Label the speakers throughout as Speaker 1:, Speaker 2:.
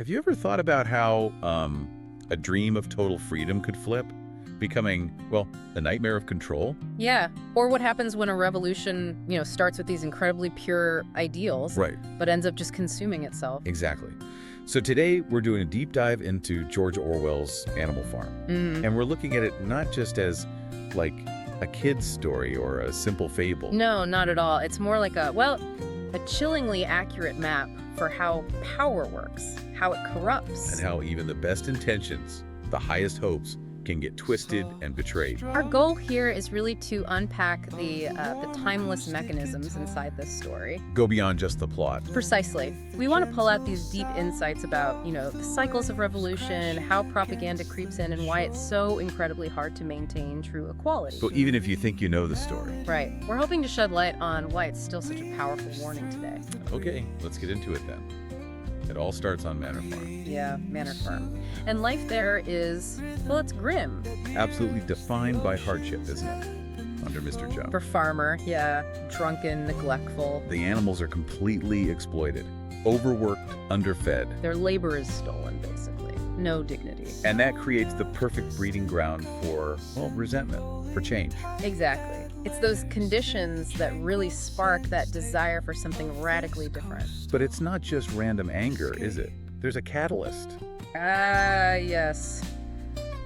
Speaker 1: Have you ever thought about how a dream of total freedom could flip, becoming, well, a nightmare of control?
Speaker 2: Yeah, or what happens when a revolution, starts with these incredibly pure ideals,
Speaker 1: Right,
Speaker 2: but ends up just consuming itself.
Speaker 1: exactly. So today we're doing a deep dive into George Orwell's Animal Farm. And we're looking at it not just as like a kid's story or a simple fable.
Speaker 2: No, not at all. It's more like a chillingly accurate map for how power works, how it corrupts.
Speaker 1: And how even the best intentions, the highest hopes, can get twisted and betrayed.
Speaker 2: Our goal here is really to unpack the timeless mechanisms inside this story.
Speaker 1: Go beyond just the plot.
Speaker 2: Precisely. We want to pull out these deep insights about, the cycles of revolution, how propaganda creeps in, and why it's so incredibly hard to maintain true equality.
Speaker 1: So even if you think you know the story.
Speaker 2: Right. We're hoping to shed light on why it's still such a powerful warning today.
Speaker 1: Okay, let's get into it then. It all starts on Manor Farm.
Speaker 2: Yeah, Manor Farm. And life there is, it's grim.
Speaker 1: Absolutely defined by hardship, isn't it? Under Mr. Jones.
Speaker 2: For farmer, yeah, drunken, neglectful.
Speaker 1: The animals are completely exploited, overworked, underfed.
Speaker 2: Their labor is stolen, basically. No dignity.
Speaker 1: And that creates the perfect breeding ground for, resentment, for change.
Speaker 2: Exactly. It's those conditions that really spark that desire for something radically different.
Speaker 1: But it's not just random anger, is it? There's a catalyst.
Speaker 2: Ah, yes.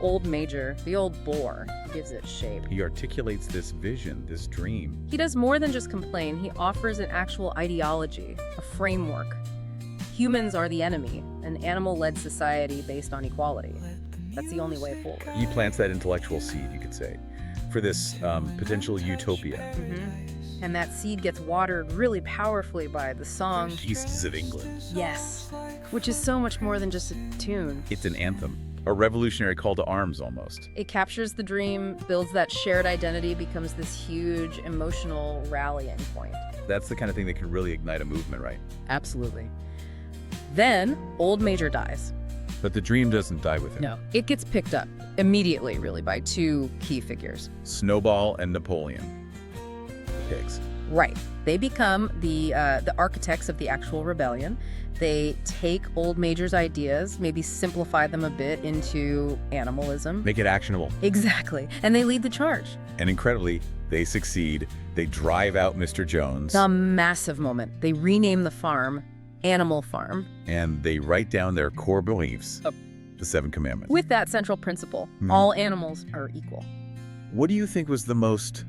Speaker 2: Old Major, the old boar, gives it shape.
Speaker 1: He articulates this vision, this dream.
Speaker 2: He does more than just complain. He offers an actual ideology, a framework. Humans are the enemy, an animal-led society based on equality. That's the only way forward.
Speaker 1: He plants that intellectual seed, you could say, for this potential utopia.
Speaker 2: And that seed gets watered really powerfully by the song
Speaker 1: Beasts of England.
Speaker 2: Yes, which is so much more than just a tune.
Speaker 1: It's an anthem, a revolutionary call to arms almost.
Speaker 2: It captures the dream, builds that shared identity, becomes this huge emotional rallying point.
Speaker 1: That's the kind of thing that can really ignite a movement, right?
Speaker 2: Absolutely. Then, Old Major dies.
Speaker 1: But the dream doesn't die with him.
Speaker 2: No, it gets picked up immediately, really, by two key figures.
Speaker 1: Snowball and Napoleon. The pigs.
Speaker 2: Right. They become the architects of the actual rebellion. They take Old Major's ideas, maybe simplify them a bit into animalism.
Speaker 1: Make it actionable.
Speaker 2: Exactly. And they lead the charge.
Speaker 1: And incredibly, they succeed. They drive out Mr. Jones.
Speaker 2: A massive moment. They rename the farm Animal Farm.
Speaker 1: And they write down their core beliefs, the 7 Commandments.
Speaker 2: With that central principle, all animals are equal.
Speaker 1: What do you think was the most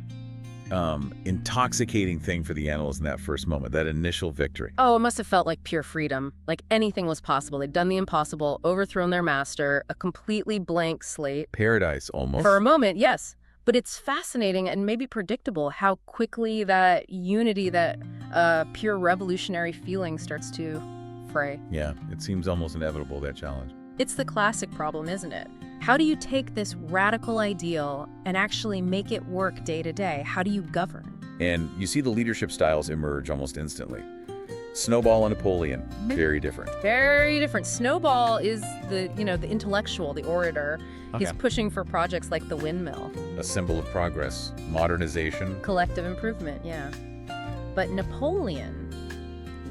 Speaker 1: intoxicating thing for the animals in that first moment, that initial victory?
Speaker 2: Oh, it must have felt like pure freedom. Like anything was possible. They'd done the impossible, overthrown their master, a completely blank slate.
Speaker 1: Paradise, almost.
Speaker 2: For a moment, yes. But it's fascinating and maybe predictable how quickly that unity, that pure revolutionary feeling starts to fray.
Speaker 1: Yeah, it seems almost inevitable, that challenge.
Speaker 2: It's the classic problem, isn't it? How do you take this radical ideal and actually make it work day to day? How do you govern?
Speaker 1: And you see the leadership styles emerge almost instantly. Snowball and Napoleon, very different.
Speaker 2: Very different. Snowball is the intellectual, the orator. He's pushing for projects like the windmill.
Speaker 1: A symbol of progress, modernization.
Speaker 2: Collective improvement, yeah. But Napoleon,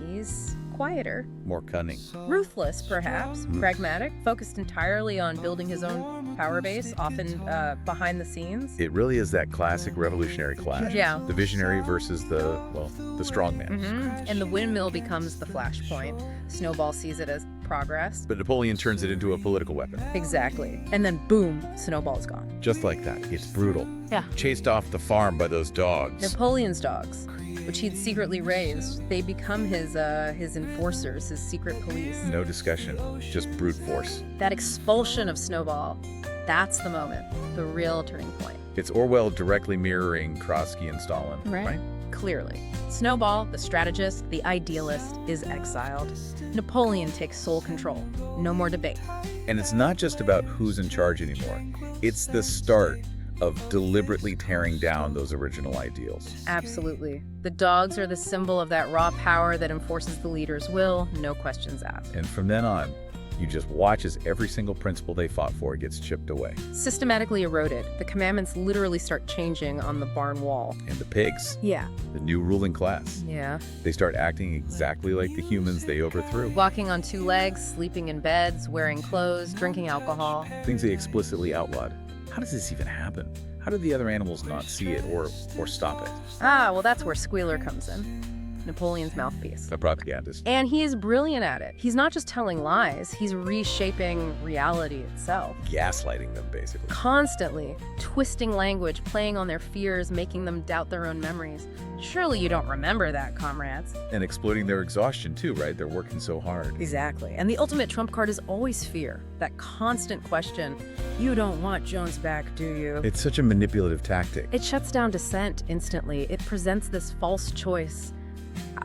Speaker 2: he's quieter.
Speaker 1: More cunning.
Speaker 2: Ruthless, perhaps. Pragmatic. Focused entirely on building his own power base, often behind the scenes.
Speaker 1: It really is that classic revolutionary clash.
Speaker 2: Yeah.
Speaker 1: The visionary versus the strong man.
Speaker 2: And the windmill becomes the flashpoint. Snowball sees it as progress.
Speaker 1: But Napoleon turns it into a political weapon.
Speaker 2: Exactly. And then boom, Snowball's gone.
Speaker 1: Just like that. It's brutal.
Speaker 2: Yeah.
Speaker 1: Chased off the farm by those dogs.
Speaker 2: Napoleon's dogs, which he'd secretly raised, they become his enforcers, his secret police.
Speaker 1: No discussion, just brute force.
Speaker 2: That expulsion of Snowball, that's the moment, the real turning point.
Speaker 1: It's Orwell directly mirroring Trotsky and Stalin, right?
Speaker 2: Clearly. Snowball, the strategist, the idealist, is exiled. Napoleon takes sole control. No more debate.
Speaker 1: And it's not just about who's in charge anymore. It's the start of deliberately tearing down those original ideals.
Speaker 2: Absolutely. The dogs are the symbol of that raw power that enforces the leader's will, no questions asked.
Speaker 1: And from then on, You just watch as every single principle they fought for gets chipped away.
Speaker 2: Systematically eroded. The commandments literally start changing on the barn wall.
Speaker 1: And the pigs,
Speaker 2: Yeah.
Speaker 1: the new ruling class,
Speaker 2: Yeah.
Speaker 1: they start acting exactly like the humans they overthrew.
Speaker 2: Walking on two legs, sleeping in beds, wearing clothes, drinking alcohol.
Speaker 1: Things they explicitly outlawed. How does this even happen? How did the other animals not see it or stop it?
Speaker 2: Ah, well, that's where Squealer comes in. Napoleon's mouthpiece.
Speaker 1: A propagandist.
Speaker 2: And he is brilliant at it. He's not just telling lies, he's reshaping reality itself.
Speaker 1: Gaslighting them, basically.
Speaker 2: Constantly twisting language, playing on their fears, making them doubt their own memories. Surely you don't remember that, comrades.
Speaker 1: And exploiting their exhaustion, too, right? They're working so hard.
Speaker 2: Exactly. And the ultimate trump card is always fear. That constant question, you don't want Jones back, do you?
Speaker 1: It's such a manipulative tactic.
Speaker 2: It shuts down dissent instantly. It presents this false choice.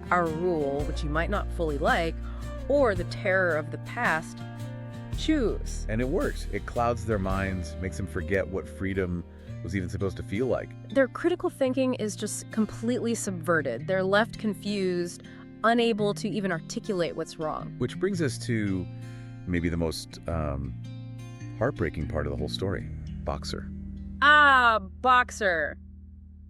Speaker 2: Our rule, which you might not fully like, or the terror of the past. Choose.
Speaker 1: And it works. It clouds their minds, makes them forget what freedom was even supposed to feel like.
Speaker 2: Their critical thinking is just completely subverted. They're left confused, unable to even articulate what's wrong.
Speaker 1: Which brings us to maybe the most heartbreaking part of the whole story. Boxer.
Speaker 2: Ah, Boxer.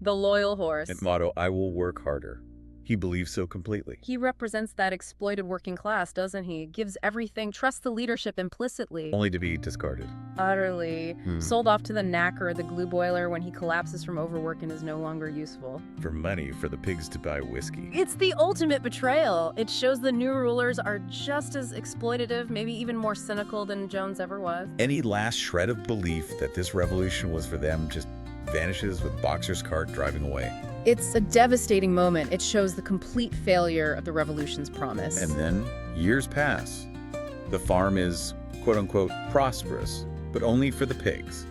Speaker 2: The loyal horse.
Speaker 1: And motto, I will work harder. He believes so completely.
Speaker 2: He represents that exploited working class, doesn't he? Gives everything, trusts the leadership implicitly.
Speaker 1: Only to be discarded.
Speaker 2: Utterly. Sold off to the knacker, the glue boiler, when he collapses from overwork and is no longer useful.
Speaker 1: For money, for the pigs to buy whiskey.
Speaker 2: It's the ultimate betrayal. It shows the new rulers are just as exploitative, maybe even more cynical than Jones ever was.
Speaker 1: Any last shred of belief that this revolution was for them just vanishes with Boxer's cart driving away.
Speaker 2: It's a devastating moment. It shows the complete failure of the revolution's promise.
Speaker 1: And then years pass. The farm is, quote-unquote, prosperous, but only for the pigs.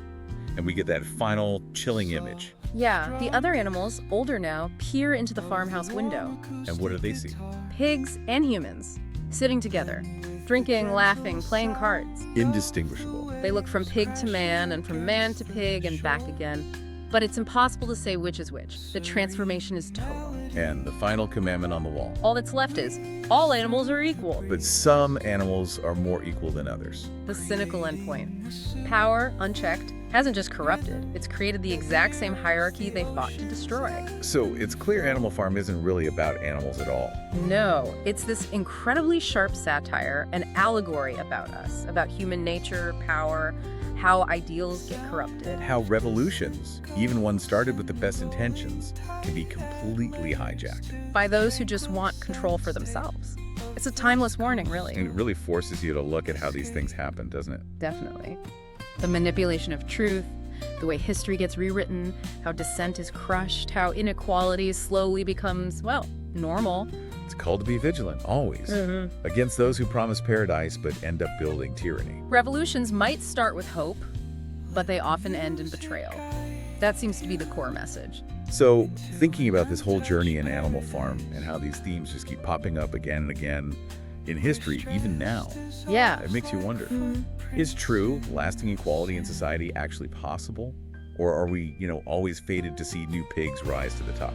Speaker 1: And we get that final chilling image.
Speaker 2: Yeah, the other animals, older now, peer into the farmhouse window.
Speaker 1: And what do they see?
Speaker 2: Pigs and humans, sitting together, drinking, laughing, playing cards.
Speaker 1: Indistinguishable.
Speaker 2: They look from pig to man and from man to pig and back again. But it's impossible to say which is which. The transformation is total.
Speaker 1: And the final commandment on the wall.
Speaker 2: All that's left is, all animals are equal.
Speaker 1: But some animals are more equal than others.
Speaker 2: The cynical endpoint. Power, unchecked, hasn't just corrupted. It's created the exact same hierarchy they fought to destroy.
Speaker 1: So it's clear Animal Farm isn't really about animals at all.
Speaker 2: No, it's this incredibly sharp satire, an allegory about us, about human nature, power, how ideals get corrupted.
Speaker 1: How revolutions, even ones started with the best intentions, can be completely hijacked.
Speaker 2: By those who just want control for themselves. It's a timeless warning, really.
Speaker 1: And it really forces you to look at how these things happen, doesn't it?
Speaker 2: Definitely. The manipulation of truth, the way history gets rewritten, how dissent is crushed, how inequality slowly becomes, well, normal.
Speaker 1: It's called to be vigilant, always, against those who promise paradise but end up building tyranny.
Speaker 2: Revolutions might start with hope, but they often end in betrayal. That seems to be the core message.
Speaker 1: So, thinking about this whole journey in Animal Farm and how these themes just keep popping up again and again in history, even now,
Speaker 2: Yeah.
Speaker 1: it makes you wonder, is true, lasting equality in society actually possible? Or are we, always fated to see new pigs rise to the top?